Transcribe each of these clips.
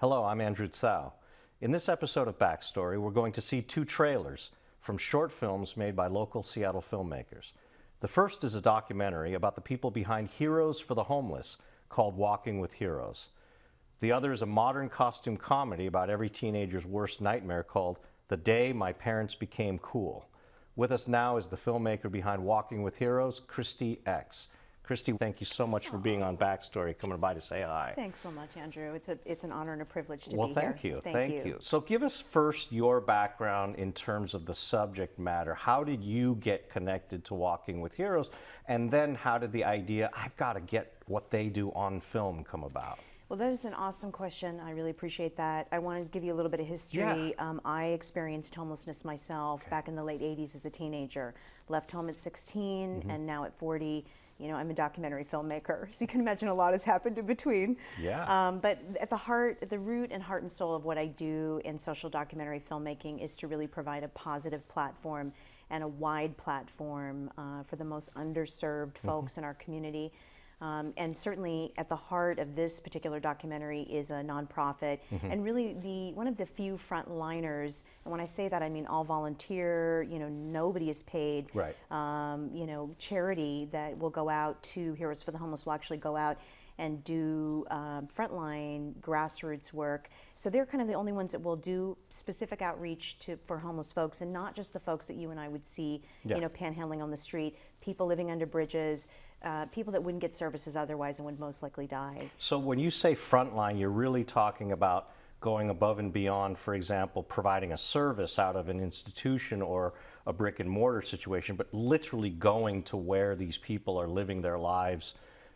Hello, I'm Andrew Tsao. In this episode of Backstory, we're going to see two trailers from short films made by local Seattle filmmakers. The first is a documentary about the people behind Heroes for the Homeless called Walking with Heroes. The other is a modern costume comedy about every teenager's worst nightmare called The Day My Parents Became Cool. With us now is the filmmaker behind Walking with Heroes, Christy X. Christy, thank you so much for being on Backstory, coming by to say hi. Thanks so much, Andrew. It's an honor and a privilege to be here. Well, thank you. Thank you. So give us first your background in terms of the subject matter. How did you get connected to Walking with Heroes? And then how did the idea, I've got to get what they do on film, come about? Well, that is an awesome question. I really appreciate that. I want to give you a little bit of history. Yeah. I experienced homelessness myself back in the late 80s as a teenager. Left home at 16 and now at 40. You know, I'm a documentary filmmaker, so you can imagine a lot has happened in between. Yeah. But at the root and heart and soul of what I do in social documentary filmmaking is to really provide a positive platform and a wide platform for the most underserved folks in our community. And certainly at the heart of this particular documentary is a nonprofit and really one of the few frontliners. And when I say that, I mean all volunteer, you know, nobody is paid. Right. You know, charity that will go out to Heroes for the Homeless will actually go out and do frontline grassroots work. So they're kind of the only ones that will do specific outreach for homeless folks, and not just the folks that you and I would see, you know, panhandling on the street, people living under bridges, people that wouldn't get services otherwise and would most likely die. So when you say frontline, you're really talking about going above and beyond, for example, providing a service out of an institution or a brick and mortar situation, but literally going to where these people are living their lives,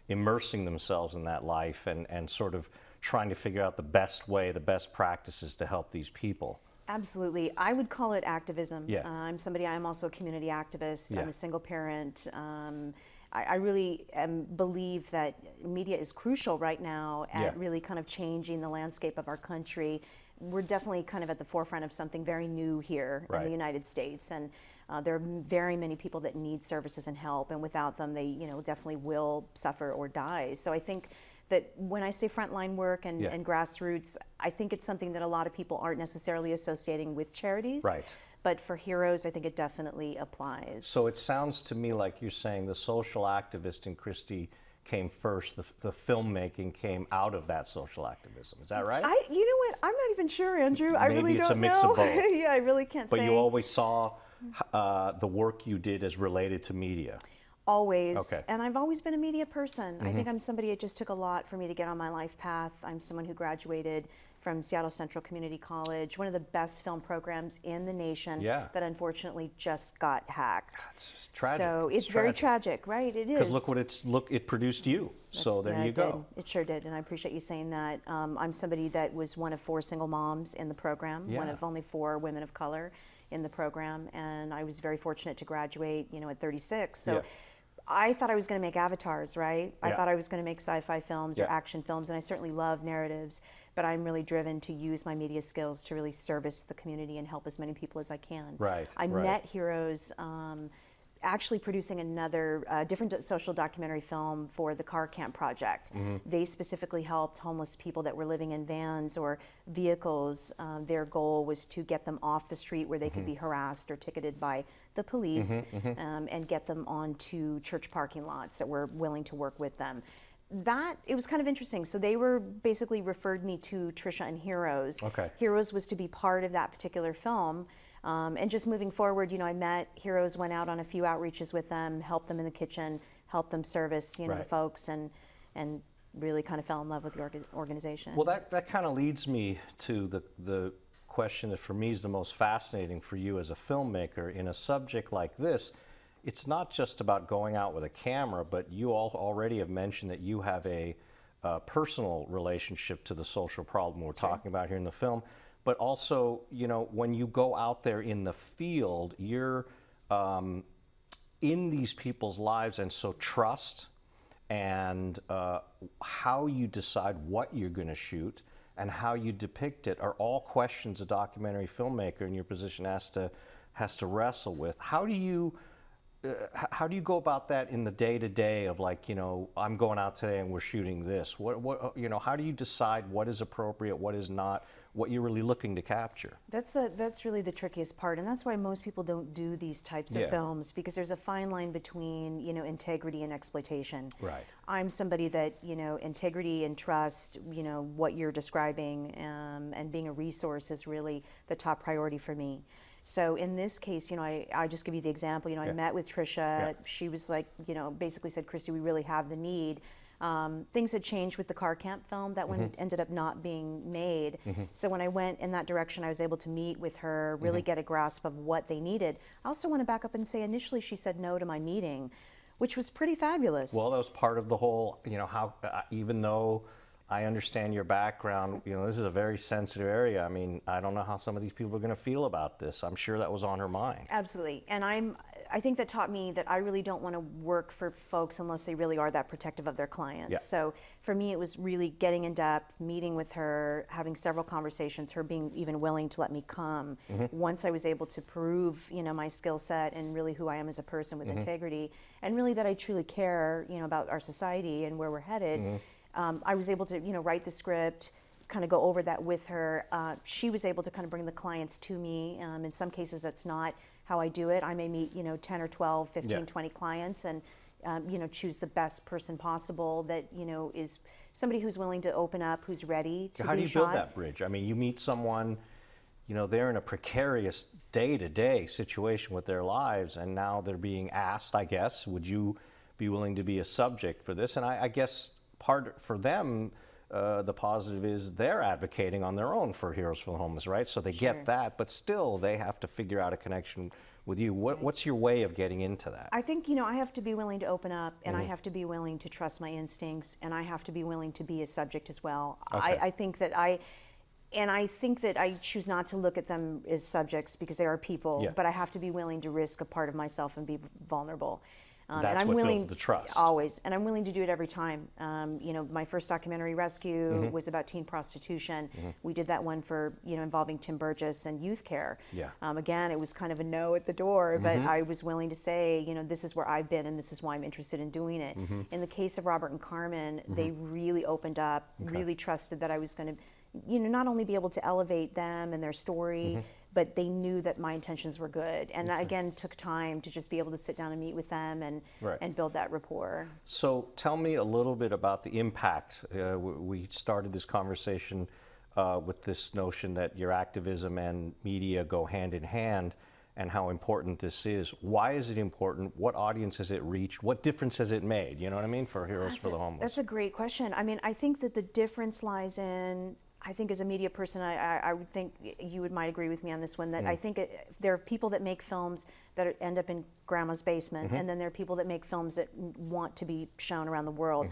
immersing themselves in that life and sort of trying to figure out the best way, the best practices to help these people. Absolutely. I would call it activism. Yeah. I'm also a community activist. Yeah. I'm a single parent. I really believe that media is crucial right now at really kind of changing the landscape of our country. We're definitely kind of at the forefront of something very new here in the United States. And there are very many people that need services and help, and without them, they, you know, definitely will suffer or die. So I think that when I say frontline work and grassroots, I think it's something that a lot of people aren't necessarily associating with charities. Right. But for Heroes, I think it definitely applies. So it sounds to me like you're saying the social activist in Christy came first, the filmmaking came out of that social activism. Is that right? You know what? I'm not even sure, Andrew. I really don't know. Maybe it's a mix of both. Yeah, I really can't say. But you always saw the work you did as related to media. Always. Okay. And I've always been a media person. I think I'm somebody, it just took a lot for me to get on my life path. I'm someone who graduated from Seattle Central Community College, one of the best film programs in the nation that unfortunately just got hacked. It's just tragic. So it's very tragic, right? It is. Because look what it produced you. So there you go. It sure did, and I appreciate you saying that. I'm somebody that was one of 4 single moms in the program, one of only 4 women of color in the program, and I was very fortunate to graduate, you know, at 36. So I thought I was going to make avatars, right? I thought I was going to make sci-fi films or action films, and I certainly love narratives, but I'm really driven to use my media skills to really service the community and help as many people as I can. Right. I met Heroes actually producing another different social documentary film for the Car Camp Project. They specifically helped homeless people that were living in vans or vehicles. Their goal was to get them off the street where they could be harassed or ticketed by the police and get them onto church parking lots that were willing to work with them. It was kind of interesting. So they were basically referred me to Trisha and Heroes. Okay. Heroes was to be part of that particular film. And just moving forward, you know, I met Heroes, went out on a few outreaches with them, helped them in the kitchen, helped them service, you know, the folks, and really kind of fell in love with the organization. Well, that kind of leads me to the question that for me is the most fascinating for you as a filmmaker. In a subject like this, it's not just about going out with a camera, but you all already have mentioned that you have a personal relationship to the social problem we're talking about here in the film. But also, you know, when you go out there in the field, you're in these people's lives, and so trust and how you decide what you're going to shoot and how you depict it are all questions a documentary filmmaker in your position has to wrestle with. How do you how do you go about that in the day-to-day of, like, you know, I'm going out today and we're shooting this? What you know, how do you decide what is appropriate, what is not, what you're really looking to capture? That's really the trickiest part, and that's why most people don't do these types of films, because there's a fine line between, you know, integrity and exploitation. Right. I'm somebody that, you know, integrity and trust, you know, what you're describing, and being a resource is really the top priority for me. So in this case, you know, I just give you the example, you know, I met with Trisha. She was like, you know, basically said, Christy, we really have the need. Things had changed with the car camp film. That one ended up not being made. So when I went in that direction, I was able to meet with her, really get a grasp of what they needed. I also want to back up and say initially she said no to my meeting, which was pretty fabulous. Well, that was part of the whole, you know, how, even though I understand your background, you know, this is a very sensitive area. I mean, I don't know how some of these people are going to feel about this. I'm sure that was on her mind. Absolutely. And I think that taught me that I really don't want to work for folks unless they really are that protective of their clients. Yeah. So for me, it was really getting in depth, meeting with her, having several conversations, her being even willing to let me come. Once I was able to prove, you know, my skill set and really who I am as a person with integrity, and really that I truly care, you know, about our society and where we're headed. I was able to, you know, write the script, kind of go over that with her. She was able to kind of bring the clients to me. In some cases, that's not how I do it. I may meet, you know, 10 or 12, 15, 20 clients and, you know, choose the best person possible that, you know, is somebody who's willing to open up, who's ready to be shot. How do you build that bridge? I mean, you meet someone, you know, they're in a precarious day-to-day situation with their lives, and now they're being asked, I guess, would you be willing to be a subject for this? And I guess part for them, the positive is they're advocating on their own for Heroes for the Homeless, right? So they get that, but still they have to figure out a connection with you. What's your way of getting into that? I think, you know, I have to be willing to open up, and I have to be willing to trust my instincts, and I have to be willing to be a subject as well. Okay. I think that I think that I choose not to look at them as subjects because they are people, but I have to be willing to risk a part of myself and be vulnerable. That's and I'm what willing, builds the trust. Always, and I'm willing to do it every time. You know, my first documentary, Rescue, was about teen prostitution. We did that one for, you know, involving Tim Burgess and youth care. Yeah. Again, it was kind of a no at the door, but I was willing to say, you know, this is where I've been and this is why I'm interested in doing it. In the case of Robert and Carmen, they really opened up, really trusted that I was going to, you know, not only be able to elevate them and their story, but they knew that my intentions were good. And that, again, took time to just be able to sit down and meet with them and build that rapport. So tell me a little bit about the impact. We started this conversation with this notion that your activism and media go hand in hand, and how important this is. Why is it important? What audience has it reached? What difference has it made? You know what I mean, for Heroes for the Homeless? That's a great question. I mean, I think that the difference lies in, I think as a media person, I would think you might agree with me on this one, that I think there are people that make films that end up in grandma's basement, and then there are people that make films that want to be shown around the world.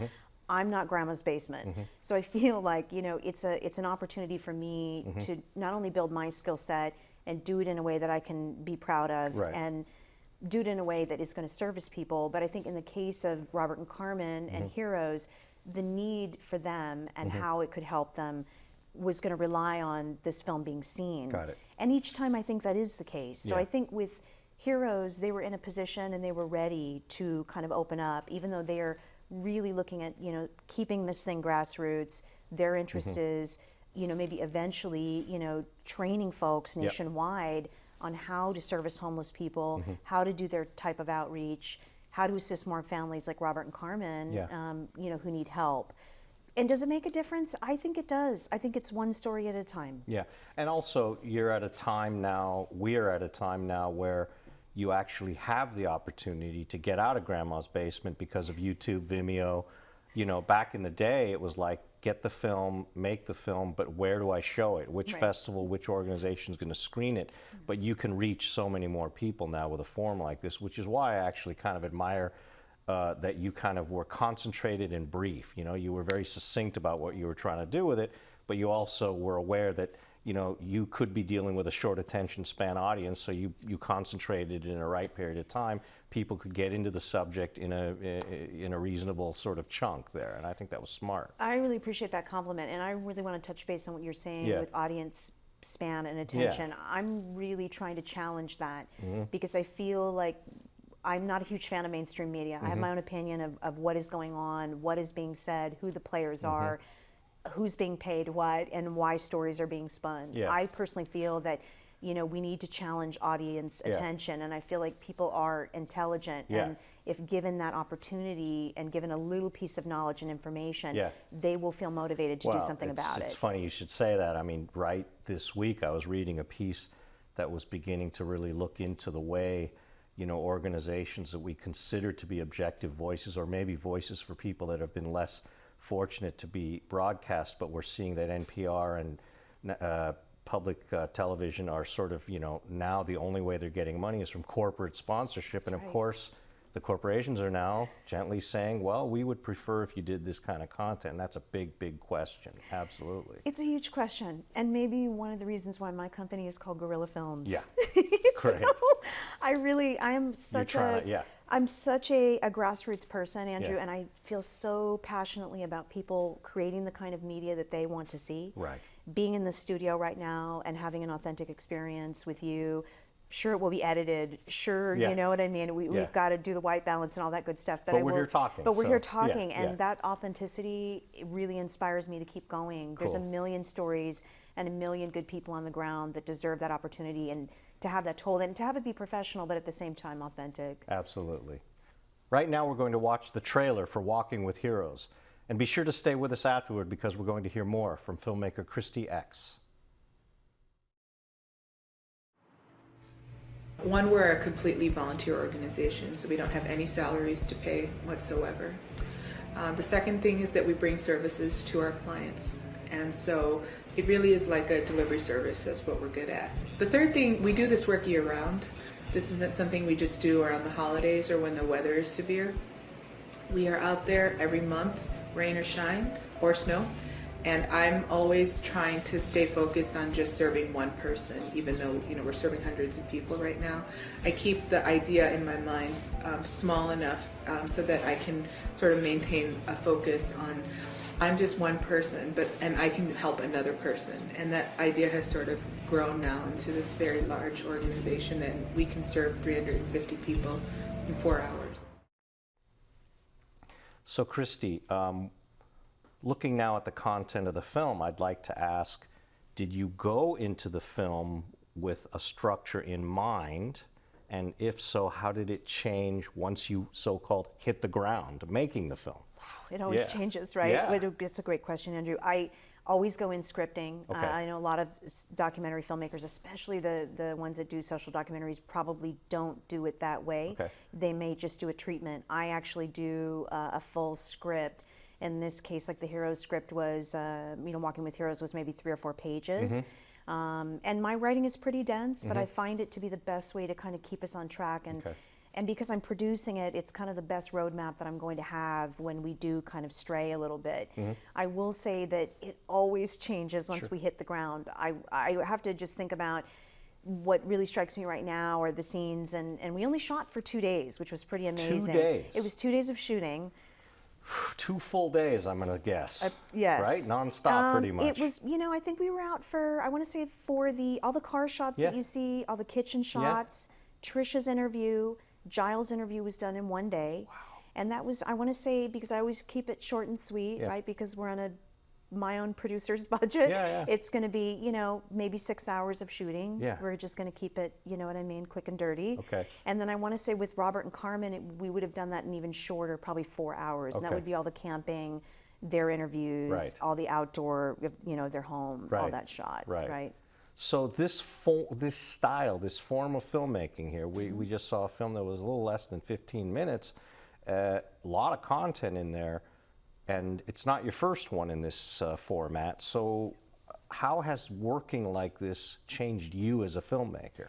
I'm not grandma's basement. So I feel like, you know, it's an opportunity for me to not only build my skill set and do it in a way that I can be proud of, and do it in a way that is going to service people. But I think in the case of Robert and Carmen and Heroes, the need for them and how it could help them was going to rely on this film being seen. Got it. And each time I think that is the case. So I think with Heroes, they were in a position and they were ready to kind of open up, even though they are really looking at, you know, keeping this thing grassroots. Their interest is, you know, maybe eventually, you know, training folks nationwide on how to service homeless people, how to do their type of outreach, how to assist more families like Robert and Carmen, you know, who need help. And does it make a difference? I think it does. I think it's one story at a time. Yeah, and also you're at a time now, we're at a time now where you actually have the opportunity to get out of grandma's basement because of YouTube, Vimeo. You know, back in the day, it was like, get the film, make the film, but where do I show it? Which festival, which organization is going to screen it? But you can reach so many more people now with a form like this, which is why I actually kind of admire that you kind of were concentrated and brief. You know, you were very succinct about what you were trying to do with it, but you also were aware that, you know, you could be dealing with a short attention span audience, so you concentrated in a right period of time. People could get into the subject in a reasonable sort of chunk there, and I think that was smart. I really appreciate that compliment, and I really want to touch base on what you're saying with audience span and attention. I'm really trying to challenge that because I feel like I'm not a huge fan of mainstream media. I have my own opinion of what is going on, what is being said, who the players are, who's being paid what, and why stories are being spun. Yeah. I personally feel that, you know, we need to challenge audience attention, and I feel like people are intelligent, and if given that opportunity and given a little piece of knowledge and information, they will feel motivated to do something about it. It's funny you should say that. I mean, right this week I was reading a piece that was beginning to really look into the way, you know, organizations that we consider to be objective voices, or maybe voices for people that have been less fortunate to be broadcast, but we're seeing that NPR and public television are sort of, you know, now the only way they're getting money is from corporate sponsorship. And of course, the corporations are now gently saying, well, we would prefer if you did this kind of content. And that's a big, big question. Absolutely. It's a huge question. And maybe one of the reasons why my company is called Guerrilla Films. Yeah. So Great. I'm such a grassroots person, Andrew, and I feel so passionately about people creating the kind of media that they want to see. Right. Being in the studio right now and having an authentic experience with you. Sure, it will be edited. Sure, you know what I mean? We've got to do the white balance and all that good stuff. But we're here talking. But we're here talking, and that authenticity really inspires me to keep going. There's a million stories and a million good people on the ground that deserve that opportunity, and to have that told, and to have it be professional, but at the same time authentic. Absolutely. Right now we're going to watch the trailer for Walking with Heroes. And be sure to stay with us afterward, because we're going to hear more from filmmaker Christy X. One, we're a completely volunteer organization, so we don't have any salaries to pay whatsoever. The second thing is that we bring services to our clients, and so it really is like a delivery service. That's what we're good at. The third thing, we do this work year-round. This isn't something we just do around the holidays or when the weather is severe. We are out there every month, rain or shine, or snow, and I'm always trying to stay focused on just serving one person, even though, you know, we're serving hundreds of people right now. I keep the idea in my mind small enough so that I can sort of maintain a focus on I'm just one person, and I can help another person. And that idea has sort of grown now into this very large organization that we can serve 350 people in 4 hours. So Christy, looking now at the content of the film, I'd like to ask, did you go into the film with a structure in mind? And if so, how did it change once you so-called hit the ground making the film? Wow, it always changes, right? Yeah. It's a great question, Andrew. I always go in scripting. Okay. I know a lot of documentary filmmakers, especially the ones that do social documentaries, probably don't do it that way. Okay. They may just do a treatment. I actually do a full script. In this case, like the Heroes script was, you know, Walking with Heroes was maybe 3 or 4 pages. And my writing is pretty dense, but I find it to be the best way to kind of keep us on track. And because I'm producing it, it's kind of the best roadmap that I'm going to have when we do kind of stray a little bit. I will say that it always changes once we hit the ground. I have to just think about what really strikes me right now are the scenes, and we only shot for 2 days, which was pretty amazing. 2 days? It was 2 days of shooting. 2 full days, I'm going to guess. Yes. Right? Non-stop, pretty much. It was, you know, I think we were out for, I want to say for all the car shots that you see, all the kitchen shots, Trisha's interview, Giles' interview was done in 1 day. Wow. And that was, I want to say, because I always keep it short and sweet, right? Because we're on my own producer's budget. It's going to be, you know, maybe 6 hours of shooting. We're just going to keep it, you know what I mean, quick and dirty. Okay. And then I want to say with Robert and Carmen, we would have done that in even shorter, probably 4 hours. And that would be all the camping, their interviews, all the outdoor, you know, their home, all that shots, right? So this style, this form of filmmaking here, we just saw a film that was a little less than 15 minutes, a lot of content in there. And it's not your first one in this format. So how has working like this changed you as a filmmaker?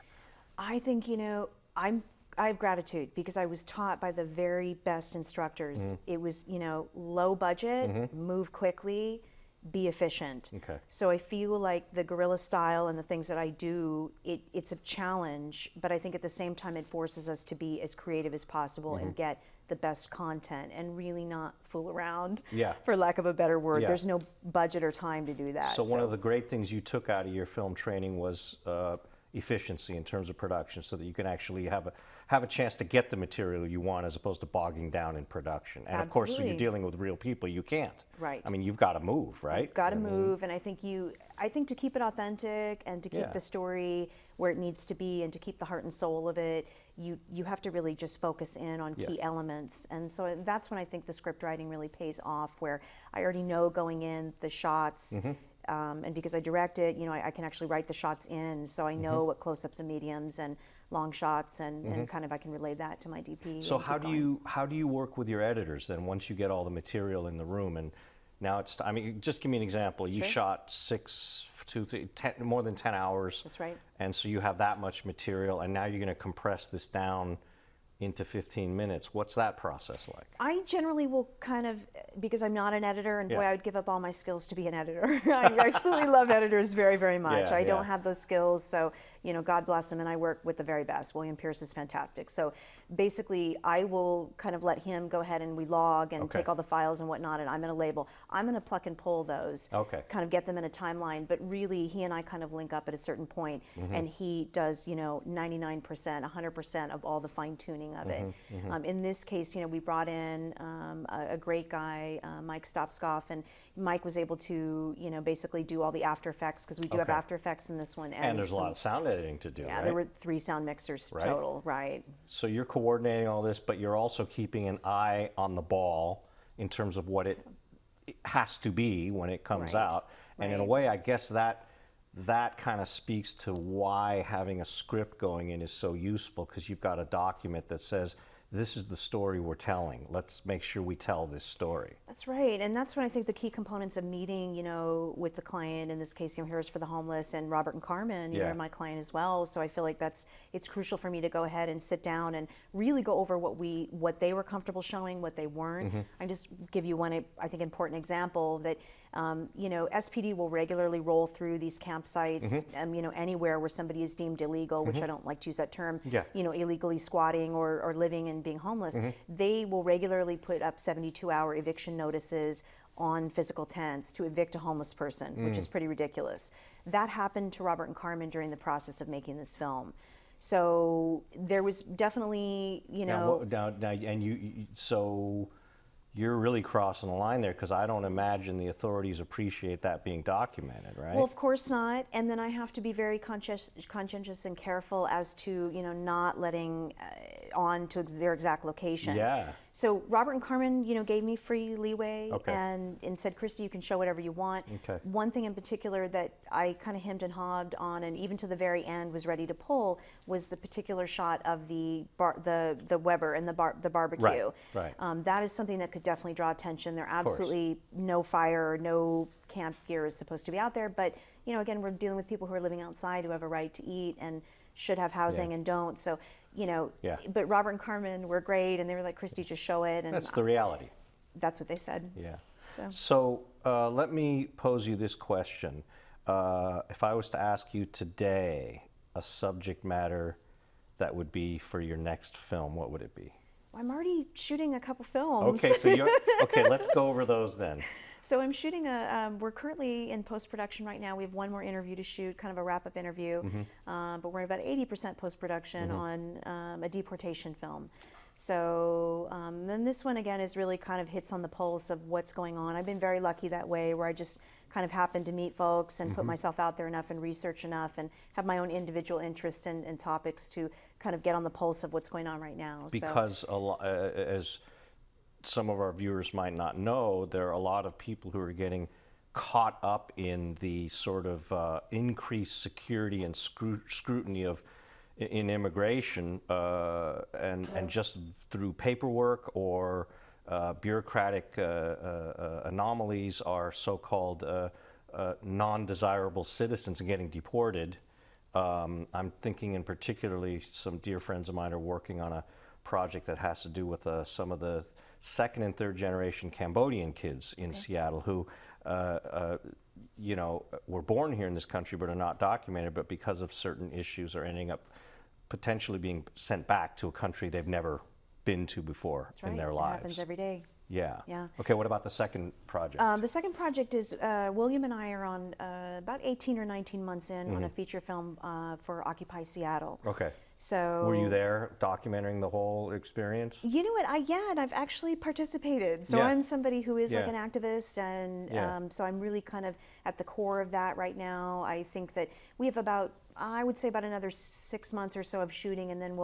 I think, you know, I have gratitude because I was taught by the very best instructors. It was, you know, low budget, move quickly, be efficient. Okay. So I feel like the guerrilla style and the things that I do, it's a challenge, but I think at the same time it forces us to be as creative as possible and get the best content and really not fool around, for lack of a better word. There's no budget or time to do that. So one of the great things you took out of your film training was efficiency in terms of production, so that you can actually have a chance to get the material you want, as opposed to bogging down in production. And of course, when you're dealing with real people, you can't. Right. I mean, you've got to move, right? You've got to move, and I think to keep it authentic and to keep the story where it needs to be and to keep the heart and soul of it, you have to really just focus in on key elements. And so that's when I think the script writing really pays off, where I already know going in the shots, and because I direct it, I can actually write the shots in, so I know what close-ups and mediums and long shots, and kind of I can relay that to my DP. So how do you work with your editors then, once you get all the material in the room? And now it's, I mean, just give me an example. You shot 10, more than 10 hours. That's right. And so you have that much material, and now you're going to compress this down into 15 minutes. What's that process like? I generally will kind of, because I'm not an editor, and boy, I would give up all my skills to be an editor. I absolutely love editors very, very much. I don't have those skills, so God bless them, and I work with the very best. William Pierce is fantastic. So basically, I will kind of let him go ahead and we log and take all the files and whatnot, and I'm going to label. I'm going to pluck and pull those, kind of get them in a timeline, but really he and I kind of link up at a certain point, and he does 99%, 100% of all the fine-tuning of it. In this case, we brought in a great guy, Mike Stopskoff, and Mike was able to, basically do all the After Effects, because we do have After Effects in this one. And there's a lot of sound editing to do, yeah, right? there were 3 sound mixers total, right? So you're coordinating all this, but you're also keeping an eye on the ball in terms of what it has to be when it comes out. And in a way, I guess that kind of speaks to why having a script going in is so useful, because you've got a document that says, this is the story we're telling. Let's make sure we tell this story. That's right, and that's when I think the key components of meeting, with the client, in this case, Heroes for the Homeless, and Robert and Carmen, are my client as well. So I feel like it's crucial for me to go ahead and sit down and really go over what they were comfortable showing, what they weren't. I just give you one, I think, important example that, SPD will regularly roll through these campsites, anywhere where somebody is deemed illegal, which I don't like to use that term, illegally squatting or living and being homeless. They will regularly put up 72-hour eviction notices on physical tents to evict a homeless person, which is pretty ridiculous. That happened to Robert and Carmen during the process of making this film. So there was definitely, so you're really crossing the line there, because I don't imagine the authorities appreciate that being documented, right? Well, of course not. And then I have to be very conscientious and careful as to, not letting on to their exact location. Yeah. So Robert and Carmen, gave me free leeway and said, Christy, you can show whatever you want. One thing in particular that I kind of hemmed and hawed on, and even to the very end was ready to pull, was the particular shot of the Weber and the barbecue. Right. That is something that could definitely draw attention. There absolutely no fire, no camp gear is supposed to be out there. But again, we're dealing with people who are living outside, who have a right to eat and should have housing and don't. So. But Robert and Carmen were great, and they were like, Christy, just show it. And that's the reality. That's what they said. Yeah. So let me pose you this question. If I was to ask you today a subject matter that would be for your next film, what would it be? Well, I'm already shooting a couple films. Okay, so let's go over those then. So I'm shooting we're currently in post-production right now. We have one more interview to shoot, kind of a wrap-up interview, but we're about 80% post-production on a deportation film. So then this one, again, is really kind of hits on the pulse of what's going on. I've been very lucky that way, where I just kind of happened to meet folks and put myself out there enough and research enough and have my own individual interests and topics to kind of get on the pulse of what's going on right now. Because as some of our viewers might not know, there are a lot of people who are getting caught up in the sort of increased security and scrutiny in immigration, and just through paperwork or bureaucratic anomalies, are so-called non-desirable citizens getting deported. I'm thinking in particularly, some dear friends of mine are working on a project that has to do with some of the second and third generation Cambodian kids in Seattle who were born here in this country but are not documented, but because of certain issues are ending up potentially being sent back to a country they've never been to before in their lives. That happens every day. Yeah. Yeah. Okay, what about the second project? The second project is William and I are on about 18 or 19 months in on a feature film for Occupy Seattle. Okay. So Were you there documenting the whole experience? You know what? And I've actually participated. So Yeah. I'm somebody who is like Yeah. an activist, and Yeah. so I'm really kind of at the core of that right now. I think that we have I would say about another 6 months or so of shooting, and then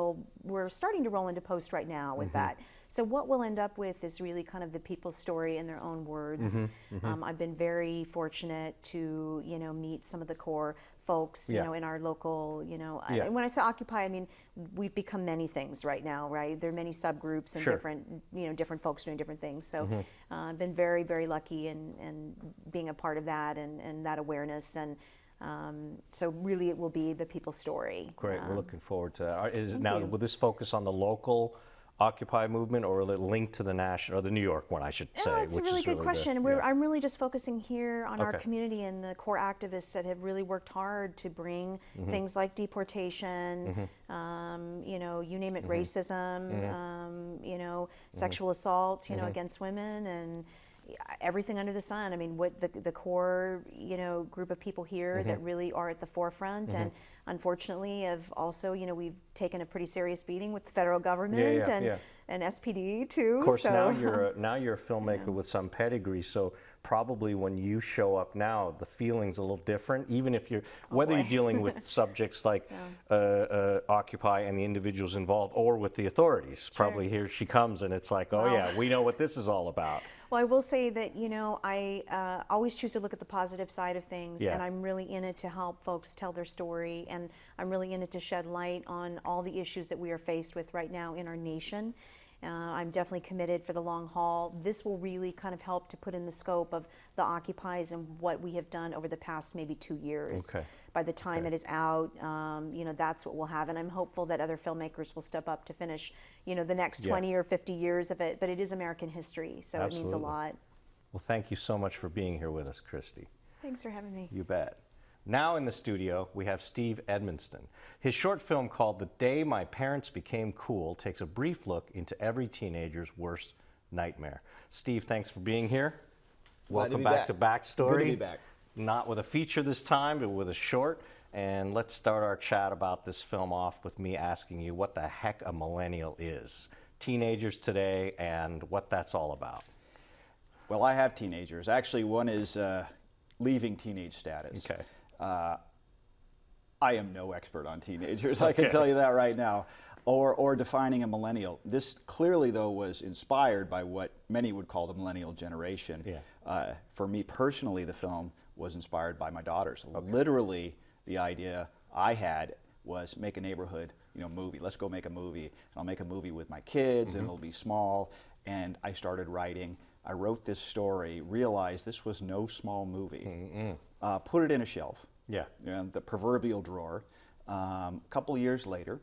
we're starting to roll into post right now with that. So what we'll end up with is really kind of the people's story in their own words. I've been very fortunate to meet some of the core folks Yeah. in our local Yeah. when I say Occupy, I mean we've become many things right now, right? There are many subgroups and Sure. different folks doing different things. So I've been very, very lucky in being a part of that and that awareness. And so really it will be the people's story. Great, we're looking forward to that. you. Will this focus on the local Occupy movement, or will it link to the national, or the New York one, I should say? That's a really good question. Yeah. I'm really just focusing here on our Okay. community and the core activists that have really worked hard to bring things like deportation, you name it, racism, sexual assault, against women, and everything under the sun. I mean, what the core, group of people here that really are at the forefront, and unfortunately have also, we've taken a pretty serious beating with the federal government and SPD too. Of course, so, now you're a filmmaker with some pedigree, so probably when you show up now, the feeling's a little different, even if whether you're dealing with subjects like Occupy and the individuals involved, or with the authorities. Probably here she comes, and it's like, yeah, we know what this is all about. Well, I will say that, I always choose to look at the positive side of things, Yeah. and I'm really in it to help folks tell their story, and I'm really in it to shed light on all the issues that we are faced with right now in our nation. I'm definitely committed for the long haul. This will really kind of help to put in the scope of the Occupies and what we have done over the past maybe 2 years. Okay. By the time it is out, that's what we'll have. And I'm hopeful that other filmmakers will step up to finish, the next 20 or 50 years of it. But it is American history, so it means a lot. Well, thank you so much for being here with us, Christy. Thanks for having me. You bet. Now in the studio, we have Steve Edmundston. His short film called The Day My Parents Became Cool takes a brief look into every teenager's worst nightmare. Steve, thanks for being here. Welcome back to Backstory. Good to be back. Not with a feature this time, but with a short. And let's start our chat about this film off with me asking you what the heck a millennial is. Teenagers today and what that's all about. Well, I have teenagers. Actually, one is leaving teenage status. Okay. I am no expert on teenagers, I can tell you that right now, or defining a millennial. This clearly, though, was inspired by what many would call the millennial generation. Yeah. For me personally, the film was inspired by my daughters. Literally, the idea I had was make a neighborhood, movie. Let's go make a movie. And I'll make a movie with my kids, and it'll be small. And I started writing. I wrote this story, realized this was no small movie. Put it in a shelf. Yeah. The proverbial drawer. A couple of years later,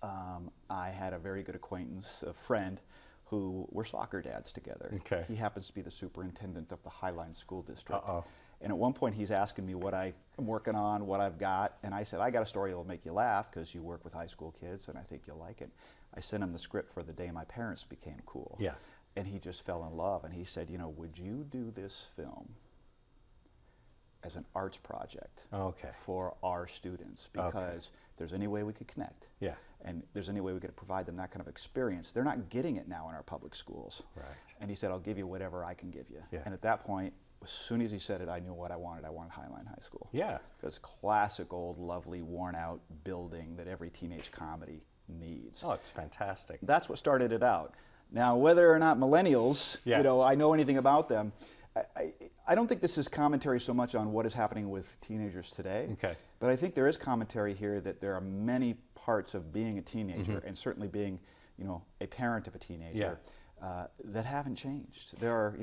I had a very good acquaintance, a friend, who were soccer dads together. Okay. He happens to be the superintendent of the Highline School District. Uh-oh. And at one point he's asking me what I am working on, what I've got, and I said, I got a story that'll make you laugh because you work with high school kids and I think you'll like it. I sent him the script for The Day My Parents Became Cool. Yeah. And he just fell in love, and he said, would you do this film as an arts project for our students? Because if there's any way we could connect, and there's any way we could provide them that kind of experience. They're not getting it now in our public schools. Right. And he said, I'll give you whatever I can give you. Yeah. And at that point, as soon as he said it, I knew what I wanted. I wanted Highline High School. Yeah. Because classic, old, lovely, worn-out building that every teenage comedy needs. Oh, it's fantastic. That's what started it out. Now, whether or not millennials, I know anything about them, I don't think this is commentary so much on what is happening with teenagers today. Okay. But I think there is commentary here that there are many parts of being a teenager, and certainly being, a parent of a teenager, that haven't changed. There are,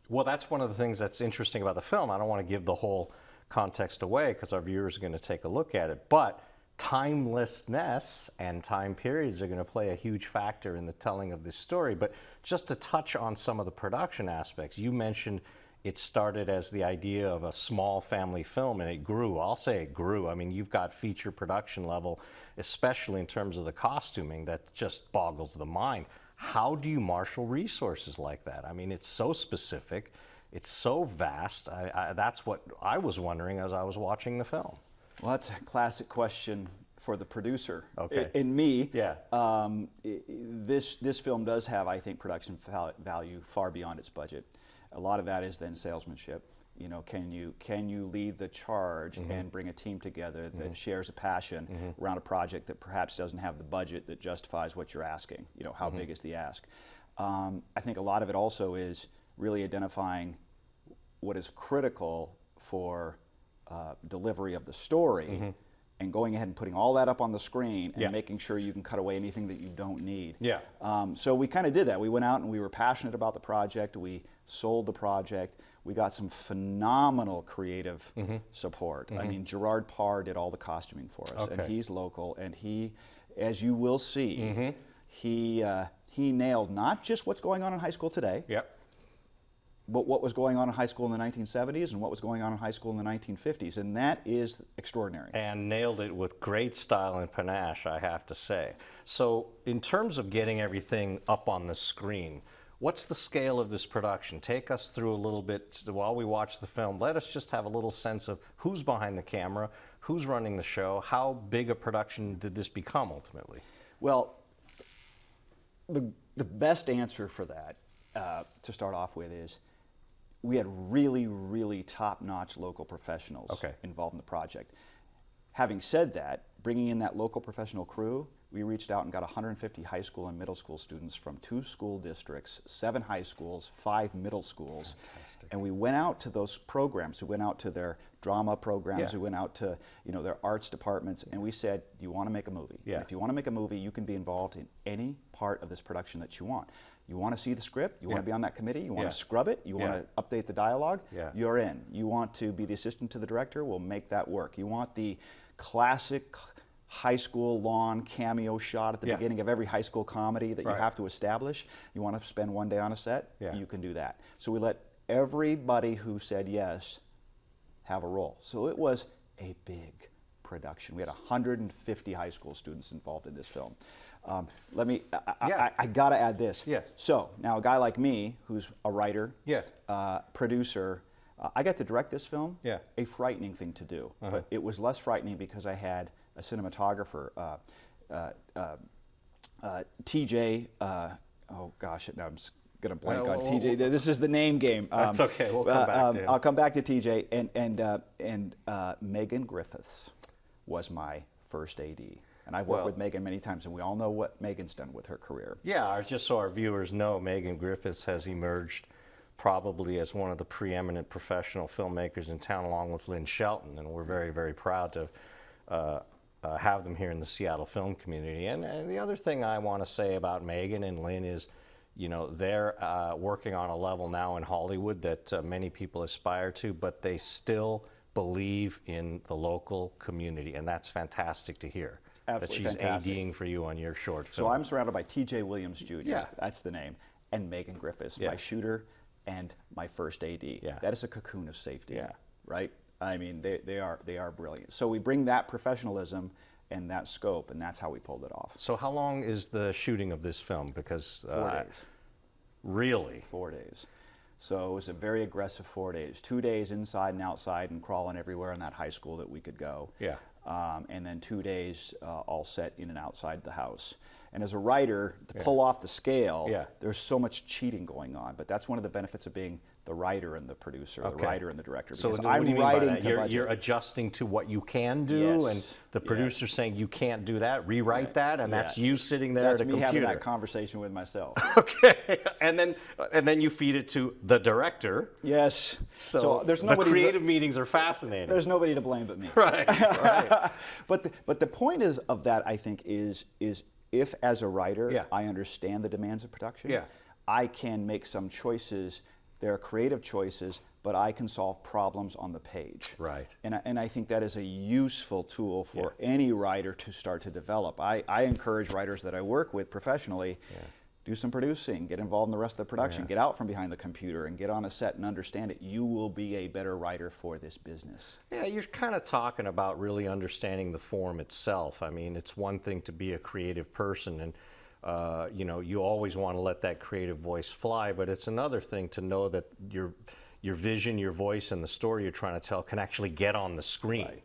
Well, that's one of the things that's interesting about the film. I don't want to give the whole context away because our viewers are going to take a look at it, but timelessness and time periods are going to play a huge factor in the telling of this story. But just to touch on some of the production aspects, you mentioned it started as the idea of a small family film, and it grew. I'll say it grew. I mean, you've got feature production level, especially in terms of the costuming, that just boggles the mind. How do you marshal resources like that? I mean, it's so specific, it's so vast. That's what I was wondering as I was watching the film. Well, that's a classic question for the producer. Okay. In me, Yeah. This film does have, I think, production value far beyond its budget. A lot of that is then salesmanship. You know, can you lead the charge and bring a team together that shares a passion around a project that perhaps doesn't have the budget that justifies what you're asking? You know, how big is the ask? I think a lot of it also is really identifying what is critical for delivery of the story, and going ahead and putting all that up on the screen and making sure you can cut away anything that you don't need. Yeah. So we kind of did that. We went out and we were passionate about the project. We sold the project. We got some phenomenal creative support. I mean, Gerard Parr did all the costuming for us, and he's local. And he, as you will see, he nailed not just what's going on in high school today, but what was going on in high school in the 1970s and what was going on in high school in the 1950s, and that is extraordinary. And nailed it with great style and panache, I have to say. So in terms of getting everything up on the screen, what's the scale of this production? Take us through a little bit while we watch the film. Let us just have a little sense of who's behind the camera, who's running the show, how big a production did this become ultimately? Well, the best answer for that, to start off with, is we had really, really top-notch local professionals involved in the project. Having said that, bringing in that local professional crew, we reached out and got 150 high school and middle school students from 2 school districts, 7 high schools, 5 middle schools. Fantastic. And we went out to those programs. We went out to their drama programs. We went out to their arts departments, and we said, "Do you want to make a movie? And if you want to make a movie, you can be involved in any part of this production that you want. You want to see the script? You want to be on that committee? You want to scrub it? You want to update the dialogue? You're in. You want to be the assistant to the director? We'll make that work. You want the classic high school lawn cameo shot at the beginning of every high school comedy that you have to establish? You want to spend one day on a set? You can do that." So we let everybody who said yes have a role. So it was a big production. We had 150 high school students involved in this film. I got to add this. So now a guy like me, who's a writer, producer, I got to direct this film. A frightening thing to do, but it was less frightening because I had a cinematographer, TJ. Oh gosh, now I'm going to blank on TJ. This is the name game. That's okay. We'll come back to him. I'll come back to TJ. And Megan Griffiths was my first AD. And I've worked with Megan many times, and we all know what Megan's done with her career. Yeah, just so our viewers know, Megan Griffiths has emerged probably as one of the preeminent professional filmmakers in town, along with Lynn Shelton, and we're very, very proud to have them here in the Seattle film community. And the other thing I want to say about Megan and Lynn is, they're working on a level now in Hollywood that many people aspire to, but they still believe in the local community, and that's fantastic to hear. That she's ADing for you on your short film. So I'm surrounded by TJ Williams Jr., that's the name, and Megan Griffiths, my shooter and my first AD. That is a cocoon of safety, right? I mean, they are brilliant. So we bring that professionalism and that scope, and that's how we pulled it off. So how long is the shooting of this film? Because 4 days. Really? 4 days. So it was a very aggressive 4 days. 2 days inside and outside and crawling everywhere in that high school that we could go. And then 2 days all set in and outside the house. And as a writer, to pull off the scale, there's so much cheating going on. But that's one of the benefits of being the writer and the producer, the writer and the director. So because I'm writing to budget. You're adjusting to what you can do, and the producer's saying you can't do that, rewrite that, and that's you sitting there at a computer. That's me having that conversation with myself. Okay, and then you feed it to the director. Yes. So there's nobody. The creative meetings are fascinating. There's nobody to blame but me. Right. But the point of that, I think, is if as a writer I understand the demands of production, I can make some choices. There are creative choices, but I can solve problems on the page. Right. And I think that is a useful tool for any writer to start to develop. I encourage writers that I work with professionally, do some producing, get involved in the rest of the production, get out from behind the computer and get on a set and understand it. You will be a better writer for this business. Yeah, you're kind of talking about really understanding the form itself. I mean, it's one thing to be a creative person, and You know, you always want to let that creative voice fly, but it's another thing to know that your vision, your voice, and the story you're trying to tell can actually get on the screen. Right.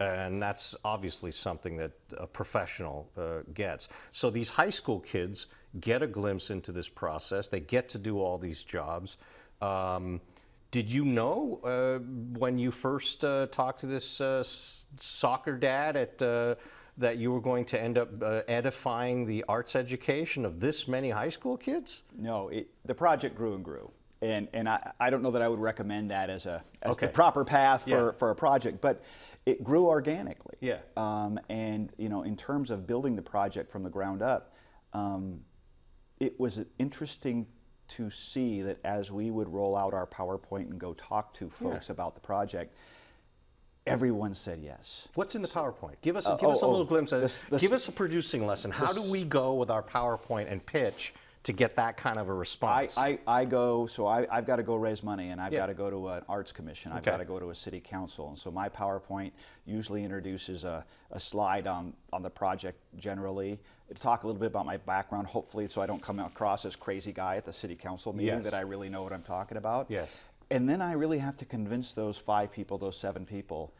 And that's obviously something that a professional gets. So these high school kids get a glimpse into this process. They get to do all these jobs. Did you know when you first talked to this soccer dad that you were going to end up edifying the arts education of this many high school kids? No, the project grew and grew. And I don't know that I would recommend that as Okay. the proper path Yeah. for a project, but it grew organically. Yeah. And you know, in terms of building the project from the ground up, it was interesting to see that as we would roll out our PowerPoint and go talk to folks about the project, everyone said yes. What's in the PowerPoint? Give us a little glimpse. Give us a producing lesson. How do we go with our PowerPoint and pitch to get that kind of a response? I've got to go raise money, and I've Yeah. got to go to an arts commission. I've Okay. got to go to a city council. And so my PowerPoint usually introduces a slide on the project generally, to talk a little bit about my background, hopefully so I don't come across as crazy guy at the city council meeting, Yes. that I really know what I'm talking about. Yes. And then I really have to convince those 5 people, those 7 people,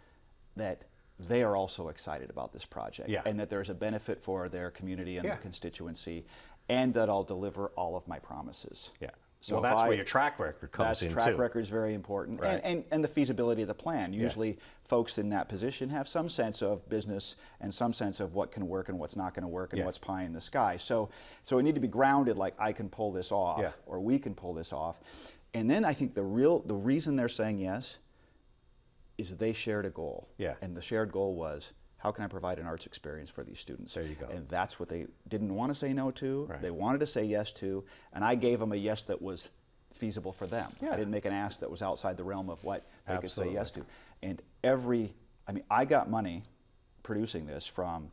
that they are also excited about this project, Yeah. and that there's a benefit for their community and Yeah. their constituency, and that I'll deliver all of my promises. Yeah. So Well, if that's I- where your track record comes in Track too. record is very important, Right. and the feasibility of the plan. Usually folks in that position have some sense of business and some sense of what can work and what's not going to work and Yeah. what's pie in the sky. So we need to be grounded, like I can pull this off, Yeah. or we can pull this off. And then I think the reason they're saying yes is they shared a goal. Yeah. And the shared goal was, how can I provide an arts experience for these students? There you go. And that's what they didn't want to say no to. Right. They wanted to say yes to, and I gave them a yes that was feasible for them. Yeah. I didn't make an ask that was outside the realm of what they could say Absolutely. yes to. And I got money producing this from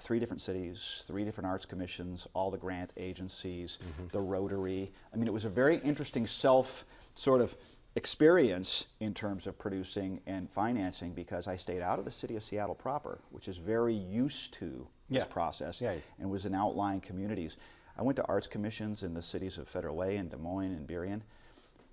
3 different cities, 3 different arts commissions, all the grant agencies, the Rotary. I mean, it was a very interesting sort of experience in terms of producing and financing, because I stayed out of the city of Seattle proper, which is very used to this Yeah. process, Yeah. and was in outlying communities. I went to arts commissions in the cities of Federal Way and Des Moines and Burien.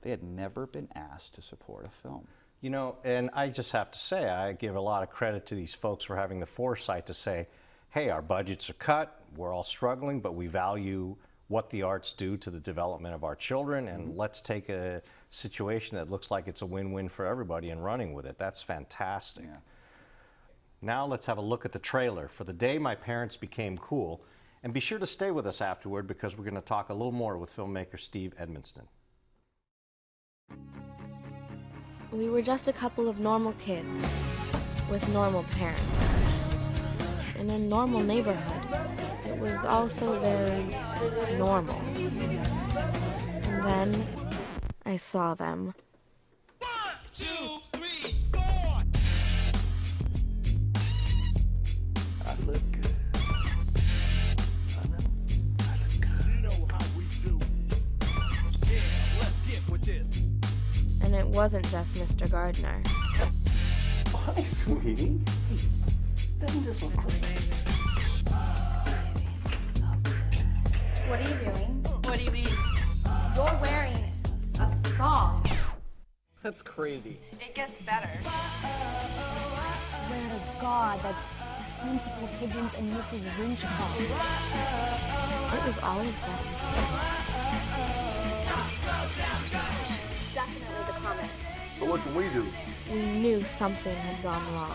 They had never been asked to support a film. You know, and I just have to say, I give a lot of credit to these folks for having the foresight to say, hey, our budgets are cut, we're all struggling, but we value what the arts do to the development of our children, and let's take a situation that looks like it's a win-win for everybody and running with it. That's fantastic. Yeah. Now let's have a look at the trailer for The Day My Parents Became Cool, and be sure to stay with us afterward, because we're going to talk a little more with filmmaker Steve Edmundston. We were just a couple of normal kids with normal parents in a normal neighborhood. It was also very normal. And then I saw them. 1, 2, 3, 4. I look good. I look good. You know how we do. Yeah, let's get with this. And it wasn't just Mr. Gardner. Hi, sweetie. Doesn't this look great? What are you doing? What do you mean? You're wearing a thong. That's crazy. It gets better. I swear to God, that's Principal Higgins and Mrs. Rinchcomb. It was all of them. Definitely the comic. So what can we do? We knew something had gone wrong.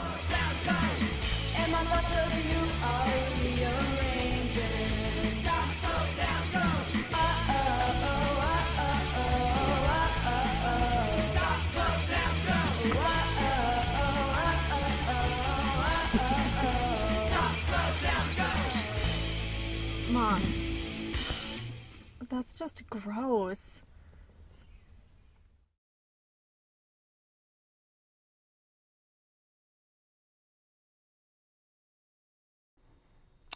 Mom, that's just gross.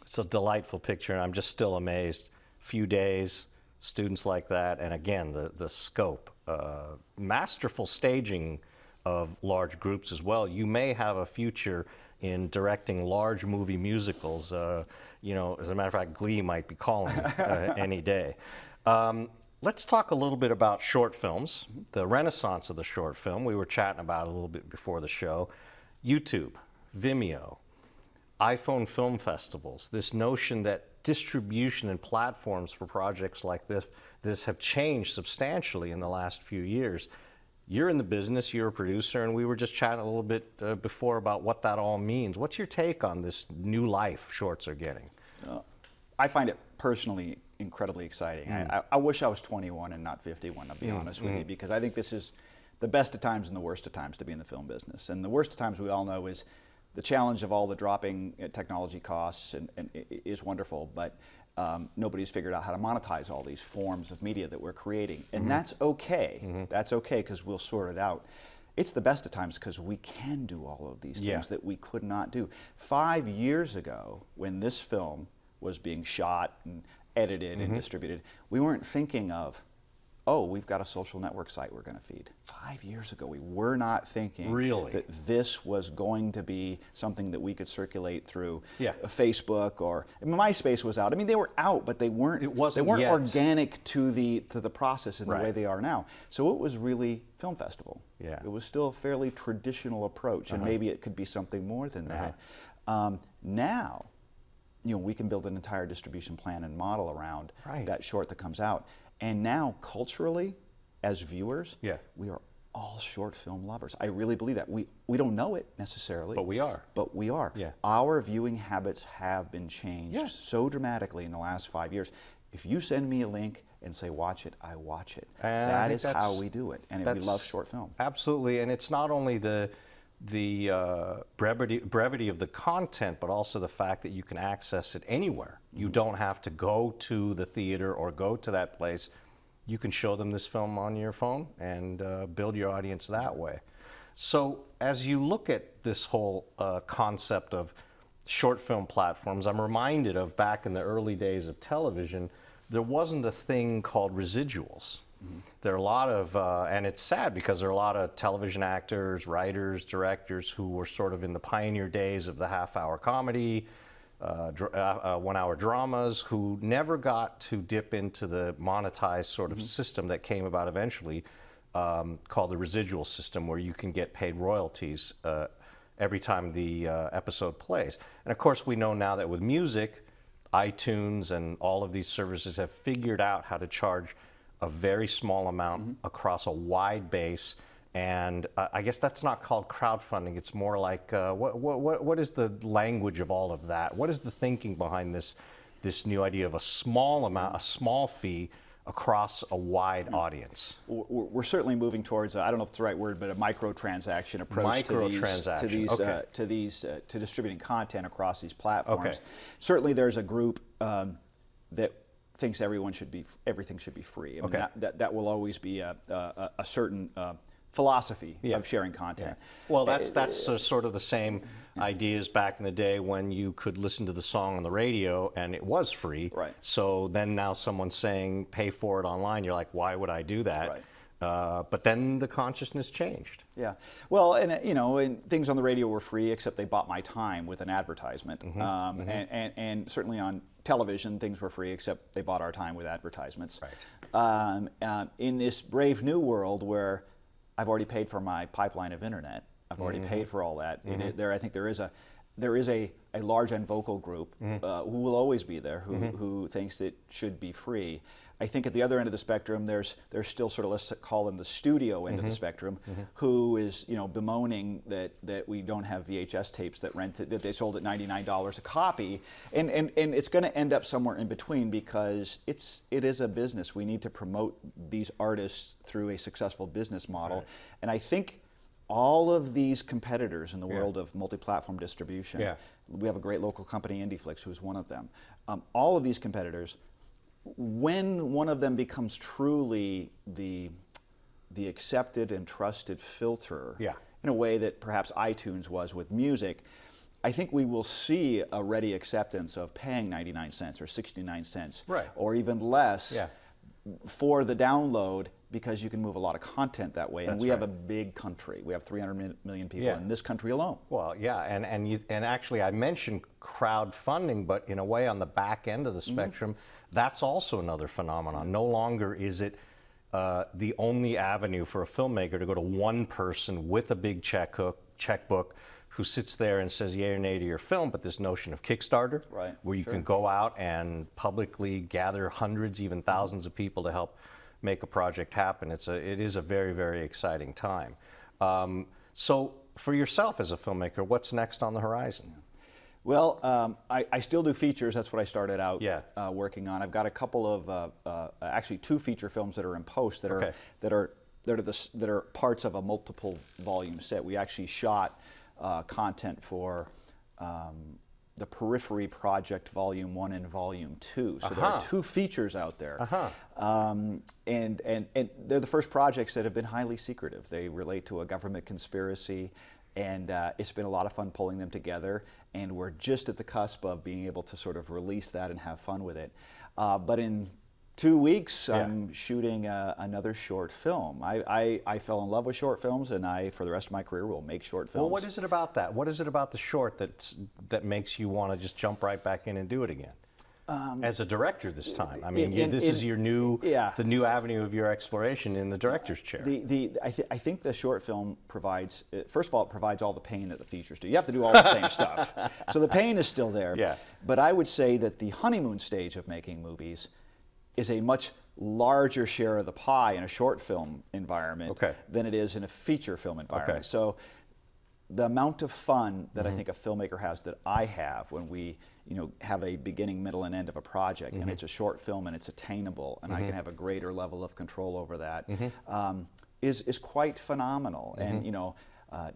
It's a delightful picture, and I'm just still amazed. Few days, students like that, and again, the scope. Masterful staging of large groups as well. You may have a future in directing large movie musicals. You know, as a matter of fact, Glee might be calling any day. Let's talk a little bit about short films, the renaissance of the short film. We were chatting about it a little bit before the show. YouTube, Vimeo, iPhone film festivals, this notion that distribution and platforms for projects like this have changed substantially in the last few years. You're in the business, you're a producer, and we were just chatting a little bit before about what that all means. What's your take on this new life shorts are getting? I find it personally incredibly exciting. I wish I was 21 and not 51, I'll be honest with you, because I think this is the best of times and the worst of times to be in the film business. And the worst of times, we all know, is the challenge of all the dropping technology costs and is wonderful, but nobody's figured out how to monetize all these forms of media that we're creating. And that's okay. That's okay, because we'll sort it out. It's the best of times because we can do all of these things that we could not do. 5 years ago, when this film was being shot and edited and distributed, we weren't thinking of, oh, we've got a social network site we're going to feed. 5 years ago, we were not thinking that this was going to be something that we could circulate through Facebook, or I mean, MySpace was out. I mean, they were out, but they weren't. They weren't organic to the process in the way they are now. So it was really film festival. It was still a fairly traditional approach, and maybe it could be something more than that. Now, you know, we can build an entire distribution plan and model around that short that comes out. And now, culturally, as viewers, we are all short film lovers. I really believe that. We don't know it necessarily. But we are. But we are. Our viewing habits have been changed so dramatically in the last 5 years. If you send me a link and say, watch it, I watch it. That is how we do it. And we love short film. Absolutely. And it's not only the brevity of the content, but also the fact that you can access it anywhere. You don't have to go to the theater or go to that place. You can show them this film on your phone and build your audience that way. So as you look at this whole concept of short film platforms, I'm reminded of back in the early days of television, there wasn't a thing called residuals. There are a lot of, and it's sad because there are a lot of television actors, writers, directors who were sort of in the pioneer days of the half-hour comedy, 1-hour dramas, who never got to dip into the monetized sort of system that came about eventually, called the residual system, where you can get paid royalties every time the episode plays. And of course, we know now that with music, iTunes and all of these services have figured out how to charge a very small amount across a wide base, and I guess that's not called crowdfunding. It's more like what is the language of all of that? What is the thinking behind this new idea of a small amount, a small fee across a wide audience? We're certainly moving towards I don't know if it's the right word, but a microtransaction approach to distributing content across these platforms. Certainly, there's a group that thinks everything should be free. I mean, that will always be a certain philosophy of sharing content. Well, that's sort of the same ideas back in the day when you could listen to the song on the radio and it was free. So then now someone's saying pay for it online. You're like, why would I do that? But then the consciousness changed. Well, and you know, and things on the radio were free, except they bought my time with an advertisement. And certainly on television, things were free, except they bought our time with advertisements. In this brave new world where I've already paid for my pipeline of internet, I've already paid for all that. I think there is a large and vocal group who will always be there, who thinks it should be free. I think at the other end of the spectrum, there's still sort of, let's call them the studio end of the spectrum, who is, you know, bemoaning that we don't have VHS tapes that they sold at $99 a copy, and it's going to end up somewhere in between, because it is a business. We need to promote these artists through a successful business model, and I think all of these competitors in the world of multi-platform distribution, we have a great local company, IndieFlix, who's one of them. All of these competitors, when one of them becomes truly the accepted and trusted filter, in a way that perhaps iTunes was with music, I think we will see a ready acceptance of paying 99 cents or 69 cents, or even less, for the download, because you can move a lot of content that way. And That's we have right. a big country. We have 300 million people Yeah. in this country alone. Well, yeah, and actually I mentioned crowdfunding, but in a way on the back end of the spectrum, that's also another phenomenon. No longer is it the only avenue for a filmmaker to go to one person with a big checkbook who sits there and says yay or nay to your film, but this notion of Kickstarter, Right, where you sure. can go out and publicly gather hundreds, even thousands of people to help make a project happen. It is a very, very exciting time. So for yourself as a filmmaker, what's next on the horizon? Well, I still do features. That's what I started out Yeah. working on. I've got a couple of, actually 2 feature films that are in post that Okay. are parts of a multiple volume set. We actually shot content for the Periphery Project Volume 1 and Volume 2. So there are 2 features out there. And they're the first projects that have been highly secretive. They relate to a government conspiracy, and it's been a lot of fun pulling them together, and we're just at the cusp of being able to sort of release that and have fun with it. But in 2 weeks, I'm shooting another short film. I fell in love with short films, and I, for the rest of my career, will make short films. Well, what is it about that? What is it about the short that makes you want to just jump right back in and do it again? As a director this time, I mean, this is your new, the new avenue of your exploration in the director's chair. I think the short film provides, first of all, it provides all the pain that the features do. You have to do all the same stuff. So the pain is still there. Yeah. But I would say that the honeymoon stage of making movies is a much larger share of the pie in a short film environment than it is in a feature film environment. So the amount of fun that I think a filmmaker has, that I have, when we have a beginning, middle, and end of a project, and it's a short film and it's attainable, and I can have a greater level of control over that, is quite phenomenal. And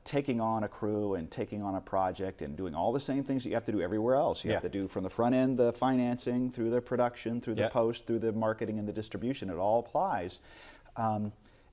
taking on a crew and taking on a project and doing all the same things that you have to do everywhere else. You have to do from the front end, the financing, through the production, through the post, through the marketing and the distribution. It all applies.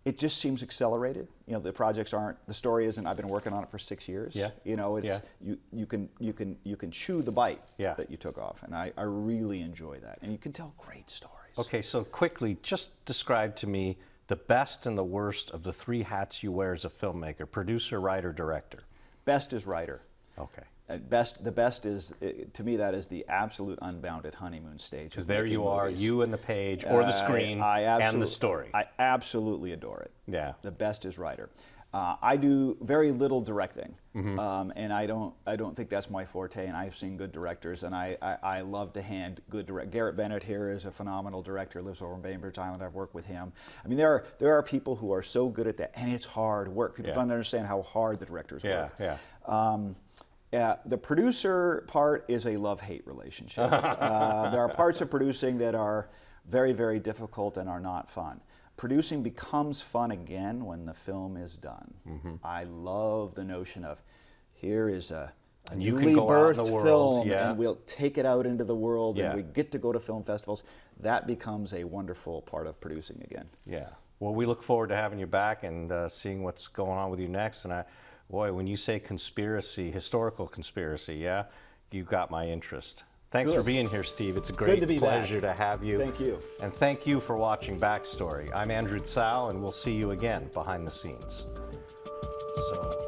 It just seems accelerated. The projects aren't. The story isn't. I've been working on it for 6 years. It's you can chew the bite that you took off, and I really enjoy that. And you can tell great stories. Okay, so quickly, just describe to me the best and the worst of the 3 hats you wear as a filmmaker: producer, writer, director. Best is writer. Okay. The best is, to me, that is the absolute unbounded honeymoon stage. Because there you are, you and the page, or the screen, and the story. I absolutely adore it. Yeah. The best is writer. I do very little directing, and I don't think that's my forte. And I've seen good directors, and I love to hand good direct. Garrett Bennett here is a phenomenal director. Lives over in Bainbridge Island. I've worked with him. I mean, there are people who are so good at that, and it's hard work. People don't understand how hard the directors work. The producer part is a love-hate relationship. There are parts of producing that are very, very difficult and are not fun. Producing becomes fun again when the film is done. I love the notion of, here is a newly birthed film, and we'll take it out into the world, and we get to go to film festivals. That becomes a wonderful part of producing again. Yeah. Well, we look forward to having you back and seeing what's going on with you next. And boy, when you say conspiracy, historical conspiracy, you got my interest. Thanks for being here, Steve. It's a great pleasure to have you. Thank you. And thank you for watching Backstory. I'm Andrew Tsao, and we'll see you again behind the scenes. So.